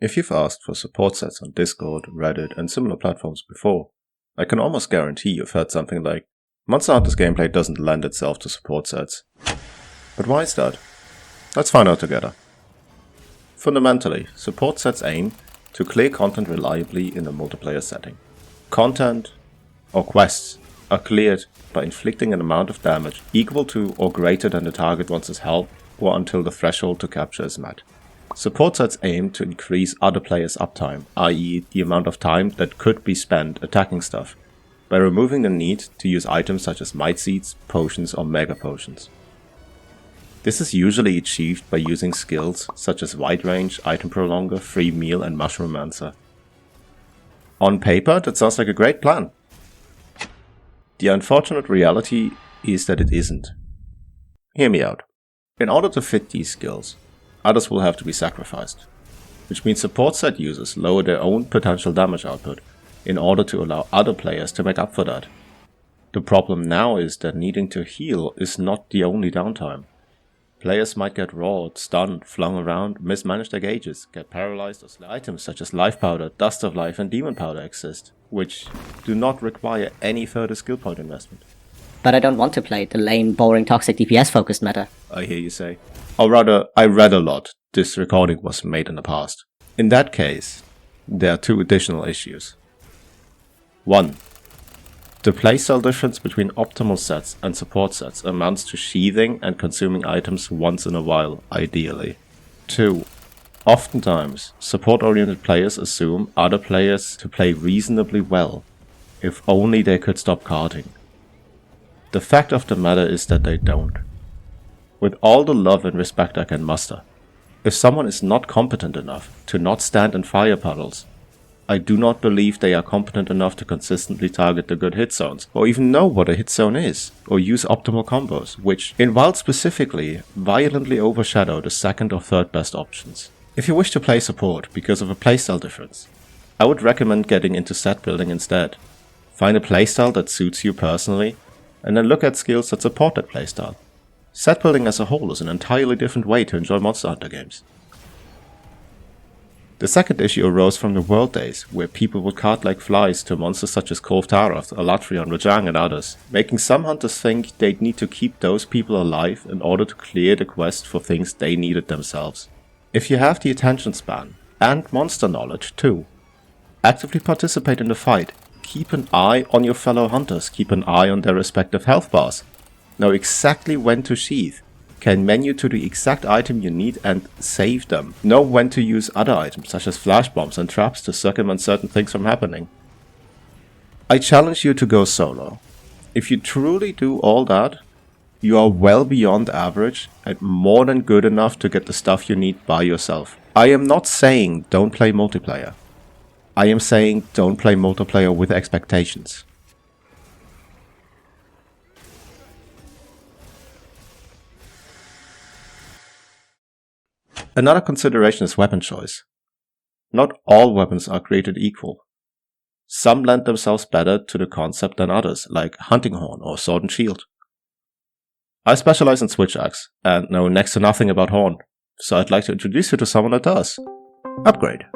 If you've asked for support sets on Discord, Reddit, and similar platforms before, I can almost guarantee you've heard something like, Monster Hunter's gameplay doesn't lend itself to support sets. But why is that? Let's find out together. Fundamentally, support sets aim to clear content reliably in a multiplayer setting. Content, or quests, are cleared by inflicting an amount of damage equal to or greater than the target wants his health or until the threshold to capture is met. Support sets aim to increase other players' uptime, i.e. the amount of time that could be spent attacking stuff, by removing the need to use items such as might seeds, potions or mega potions. This is usually achieved by using skills such as wide range, item prolonger, free meal and mushroomancer. On paper that sounds like a great plan. The unfortunate reality is that it isn't. Hear me out. In order to fit these skills, others will have to be sacrificed, which means support set users lower their own potential damage output in order to allow other players to make up for that. The problem now is that needing to heal is not the only downtime. Players might get roared, stunned, flung around, mismanage their gauges, get paralyzed, or items such as life powder, dust of life and demon powder exist, which do not require any further skill point investment. But I don't want to play the lame, boring, toxic DPS focused meta. I hear you say. Or rather, I read a lot this recording was made in the past. In that case, there are two additional issues. 1. The playstyle difference between optimal sets and support sets amounts to sheathing and consuming items once in a while, ideally. 2. Oftentimes, support-oriented players assume other players to play reasonably well, if only they could stop carding. The fact of the matter is that they don't. With all the love and respect I can muster, if someone is not competent enough to not stand in fire puddles, I do not believe they are competent enough to consistently target the good hit zones, or even know what a hit zone is, or use optimal combos, which, in Wild specifically, violently overshadow the second or third best options. If you wish to play support because of a playstyle difference, I would recommend getting into set building instead. Find a playstyle that suits you personally, and then look at skills that support that playstyle. Set building as a whole is an entirely different way to enjoy Monster Hunter games. The second issue arose from the World Days, where people would cart like flies to monsters such as Kolv Taroth, Alatrion, Rajang and others, making some hunters think they'd need to keep those people alive in order to clear the quest for things they needed themselves. If you have the attention span, and monster knowledge too, actively participate in the fight, keep an eye on your fellow hunters, keep an eye on their respective health bars, know exactly when to sheath, can menu to the exact item you need and save them, know when to use other items such as flash bombs and traps to circumvent certain things from happening. I challenge you to go solo. If you truly do all that, you are well beyond average and more than good enough to get the stuff you need by yourself. I am not saying don't play multiplayer. I am saying don't play multiplayer with expectations. Another consideration is weapon choice. Not all weapons are created equal. Some lend themselves better to the concept than others, like hunting horn or sword and shield. I specialize in switch axe and know next to nothing about horn, so I'd like to introduce you to someone that does. Upgrade.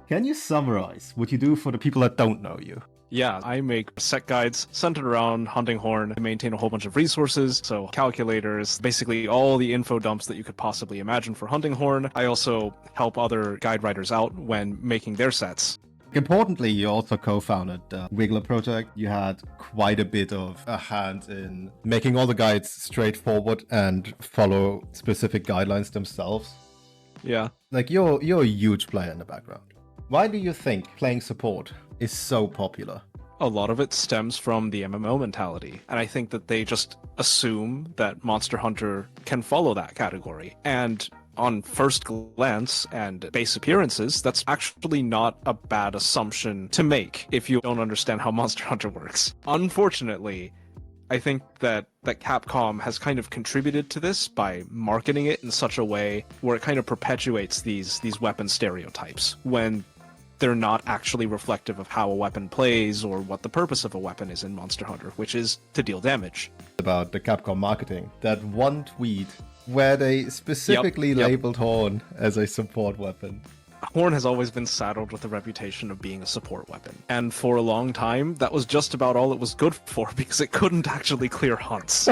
Can you summarize what you do for the people that don't know you? Yeah, I make set guides centered around hunting horn. I maintain a whole bunch of resources, so calculators, basically all the info dumps that you could possibly imagine for hunting horn. I also help other guide writers out when making their sets. Importantly, you also co-founded the Wiggler project. You had quite a bit of a hand in making all the guides straightforward and follow specific guidelines themselves. Yeah. Like, you're a huge player in the background. Why do you think playing support is so popular? A lot of it stems from the MMO mentality, and I think that they just assume that Monster Hunter can follow that category. And on first glance and base appearances, that's actually not a bad assumption to make if you don't understand how Monster Hunter works. Unfortunately, I think that Capcom has kind of contributed to this by marketing it in such a way where it kind of perpetuates these weapon stereotypes when they're not actually reflective of how a weapon plays or what the purpose of a weapon is in Monster Hunter, which is to deal damage. About the Capcom marketing, that one tweet where they specifically Yep. labeled Horn as a support weapon. Horn has always been saddled with the reputation of being a support weapon. And for a long time, that was just about all it was good for, because it couldn't actually clear hunts.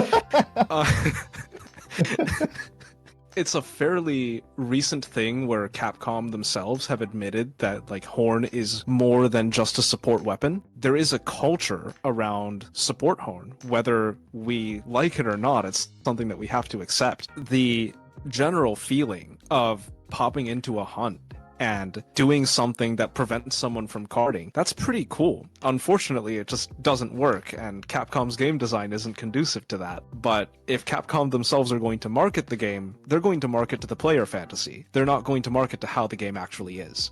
It's a fairly recent thing where Capcom themselves have admitted that like Horn is more than just a support weapon. There is a culture around support Horn, whether we like it or not. It's something that we have to accept. The general feeling of popping into a hunt and doing something that prevents someone from carding, that's pretty cool. Unfortunately, it just doesn't work, and Capcom's game design isn't conducive to that. But if Capcom themselves are going to market the game, they're going to market to the player fantasy. They're not going to market to how the game actually is.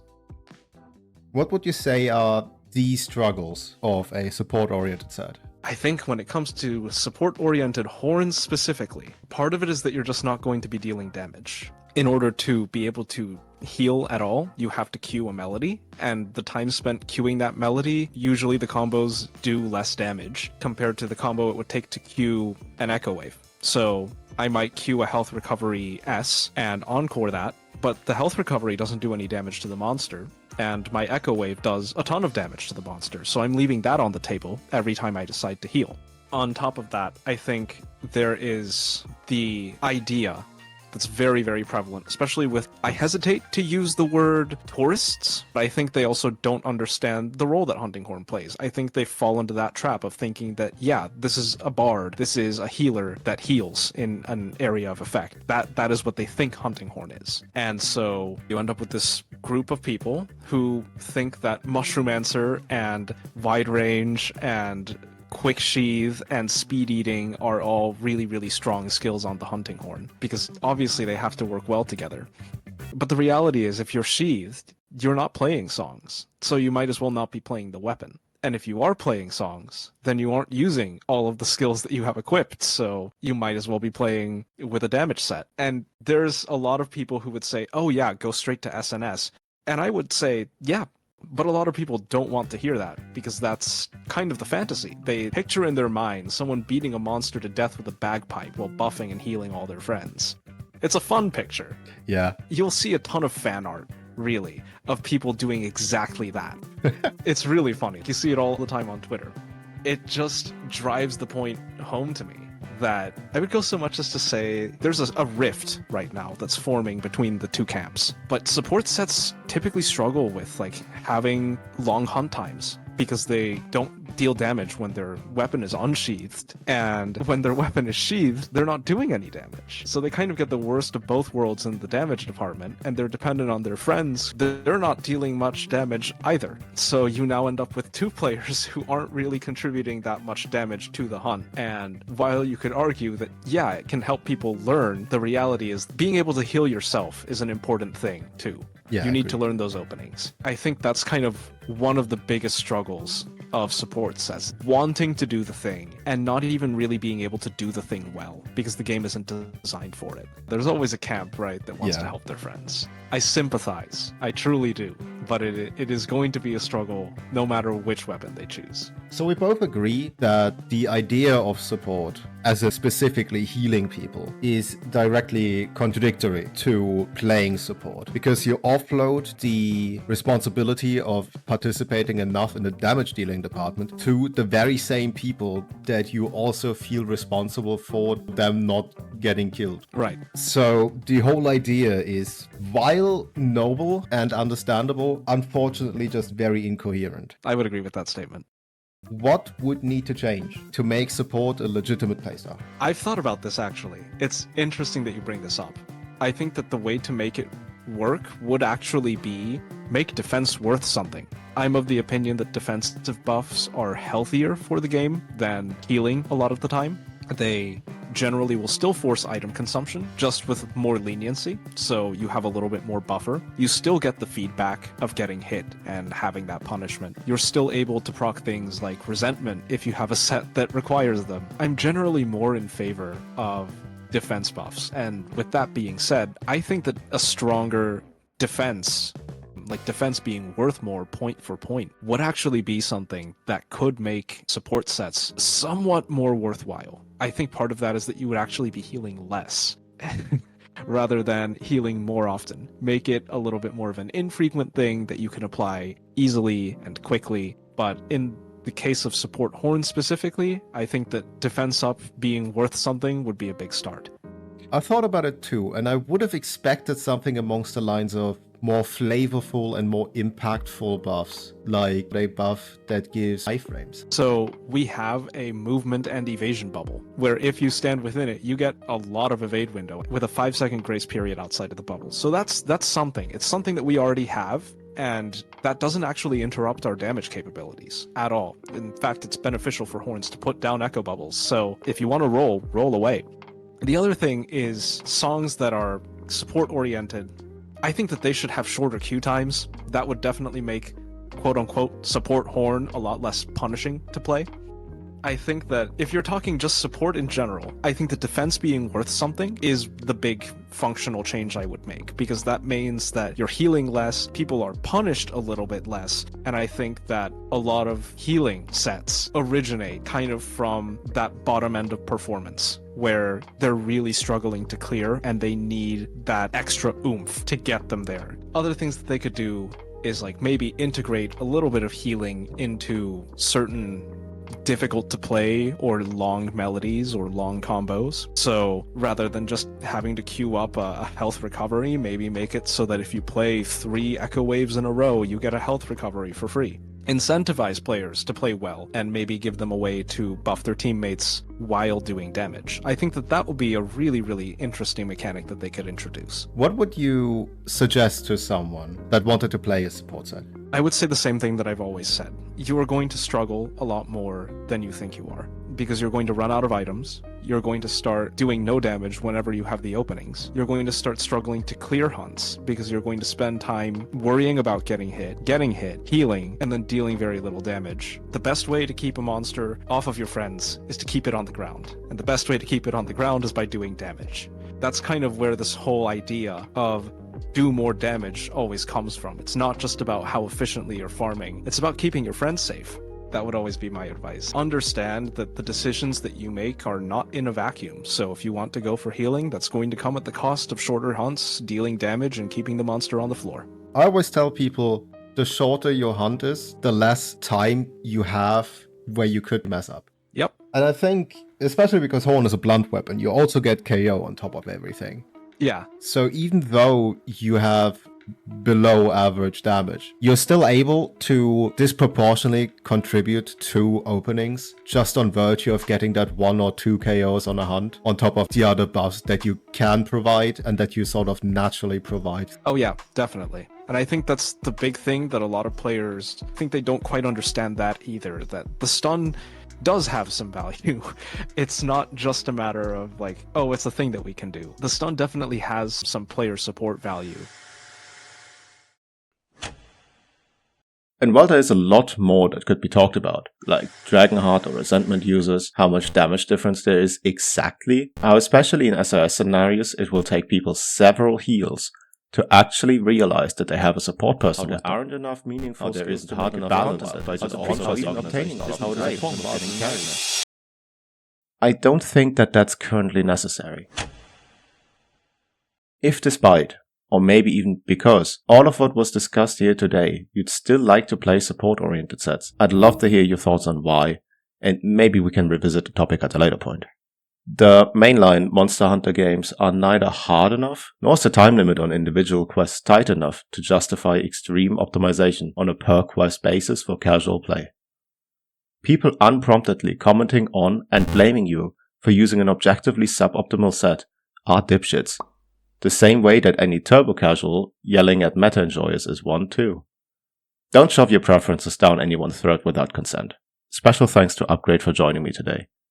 What would you say are the struggles of a support-oriented set? I think when it comes to support-oriented horns specifically, part of it is that you're just not going to be dealing damage. In order to be able to heal at all, you have to cue a melody, and the time spent queuing that melody, usually the combos do less damage compared to the combo it would take to cue an echo wave. So I might cue a health recovery S and encore that, but the health recovery doesn't do any damage to the monster, and my echo wave does a ton of damage to the monster, so I'm leaving that on the table every time I decide to heal. On top of that, I think there is the idea that's very, very prevalent, especially with, I hesitate to use the word tourists, but I think they also don't understand the role that Hunting Horn plays. I think they fall into that trap of thinking that, yeah, this is a bard, this is a healer that heals in an area of effect. That is what they think Hunting Horn is. And so you end up with this group of people who think that Mushroomancer and Wide Range and Quick Sheath and Speed Eating are all really, really strong skills on the Hunting Horn, because obviously they have to work well together. But the reality is, if you're sheathed, you're not playing songs, so you might as well not be playing the weapon. And if you are playing songs, then you aren't using all of the skills that you have equipped, so you might as well be playing with a damage set. And there's a lot of people who would say, oh yeah, go straight to SNS. And I would say, yeah, but a lot of people don't want to hear that, because that's kind of the fantasy. They picture in their mind someone beating a monster to death with a bagpipe while buffing and healing all their friends. It's a fun picture. Yeah. You'll see a ton of fan art, really, of people doing exactly that. It's really funny. You see it all the time on Twitter. It just drives the point home to me that I would go so much as to say there's a rift right now that's forming between the two camps. But support sets typically struggle with like having long hunt times, because they don't deal damage when their weapon is unsheathed, and when their weapon is sheathed, they're not doing any damage. So they kind of get the worst of both worlds in the damage department, and they're dependent on their friends. They're not dealing much damage either. So you now end up with two players who aren't really contributing that much damage to the hunt. And while you could argue that, yeah, it can help people learn, the reality is being able to heal yourself is an important thing too. Yeah, you need agreed. to learn those openings. I think that's kind of one of the biggest struggles of support sets, wanting to do the thing and not even really being able to do the thing well, because the game isn't designed for it. There's always a camp, right, that wants to help their friends. I sympathize, I truly do, but it is going to be a struggle no matter which weapon they choose. So we both agree that the idea of support as a specifically healing people is directly contradictory to playing support, because you offload the responsibility of participating enough in the damage dealing department to the very same people that you also feel responsible for them not getting killed. Right. So the whole idea is, while noble and understandable, unfortunately just very incoherent. I would agree with that statement. What would need to change to make support a legitimate playstyle? I've thought about this actually. It's interesting that you bring this up. I think that the way to make it work would actually be make defense worth something. I'm of the opinion that defensive buffs are healthier for the game than healing a lot of the time. They generally will still force item consumption, just with more leniency, so you have a little bit more buffer. You still get the feedback of getting hit and having that punishment. You're still able to proc things like resentment if you have a set that requires them. I'm generally more in favor of defense buffs, and with that being said, I think that a stronger defense, like defense being worth more point for point, would actually be something that could make support sets somewhat more worthwhile. I think part of that is that you would actually be healing less. rather than healing more often. Make it a little bit more of an infrequent thing that you can apply easily and quickly. But in the case of support horn specifically, I think that defense up being worth something would be a big start. I thought about it too, and I would have expected something amongst the lines of more flavorful and more impactful buffs, like a buff that gives iframes. So we have a movement and evasion bubble, where if you stand within it, you get a lot of evade window with a 5-second grace period outside of the bubble. So that's something. It's something that we already have, and that doesn't actually interrupt our damage capabilities at all. In fact, it's beneficial for horns to put down echo bubbles. So if you want to roll away. The other thing is songs that are support-oriented. I think that they should have shorter queue times. That would definitely make quote-unquote support horn a lot less punishing to play. I think that if you're talking just support in general, I think that defense being worth something is the big functional change I would make, because that means that you're healing less, people are punished a little bit less, and I think that a lot of healing sets originate kind of from that bottom end of performance, where they're really struggling to clear and they need that extra oomph to get them there. Other things that they could do is like maybe integrate a little bit of healing into certain difficult to play or long melodies or long combos. So rather than just having to queue up a health recovery, maybe make it so that if you play 3 echo waves in a row, you get a health recovery for free. Incentivize players to play well and maybe give them a way to buff their teammates while doing damage. I think that that would be a really, really interesting mechanic that they could introduce. What would you suggest to someone that wanted to play a support set? I would say the same thing that I've always said. You are going to struggle a lot more than you think you are, because you're going to run out of items. You're going to start doing no damage whenever you have the openings. You're going to start struggling to clear hunts, because you're going to spend time worrying about getting hit, healing, and then dealing very little damage. The best way to keep a monster off of your friends is to keep it on the ground. And the best way to keep it on the ground is by doing damage. That's kind of where this whole idea of do more damage always comes from. It's not just about how efficiently you're farming. It's about keeping your friends safe. That would always be my advice. Understand that the decisions that you make are not in a vacuum. So if you want to go for healing, that's going to come at the cost of shorter hunts, dealing damage, and keeping the monster on the floor. I always tell people, the shorter your hunt is, the less time you have where you could mess up. Yep. And I think, especially because Horn is a blunt weapon, you also get KO on top of everything. Yeah. So even though you have below average damage, you're still able to disproportionately contribute to openings just on virtue of getting that 1 or 2 KOs on a hunt on top of the other buffs that you can provide and that you sort of naturally provide. Oh yeah, definitely. And I think that's the big thing that a lot of players think they don't quite understand that either, that the stun does have some value. It's not just a matter of like, oh, it's a thing that we can do. The stun definitely has some player support value. And while there is a lot more that could be talked about, like Dragonheart or Resentment users, how much damage difference there is exactly, how especially in SRS scenarios it will take people several heals to actually realize that they have a support person. There aren't enough meaningful there isn't hard enough balance by just obtaining this. I don't think that that's currently necessary. If despite, or maybe even because, all of what was discussed here today, you'd still like to play support-oriented sets, I'd love to hear your thoughts on why, and maybe we can revisit the topic at a later point. The mainline Monster Hunter games are neither hard enough, nor is the time limit on individual quests tight enough to justify extreme optimization on a per-quest basis for casual play. People unpromptedly commenting on and blaming you for using an objectively suboptimal set are dipshits. The same way that any turbo casual yelling at meta enjoyers is one too. Don't shove your preferences down anyone's throat without consent. Special thanks to Upgrade for joining me today.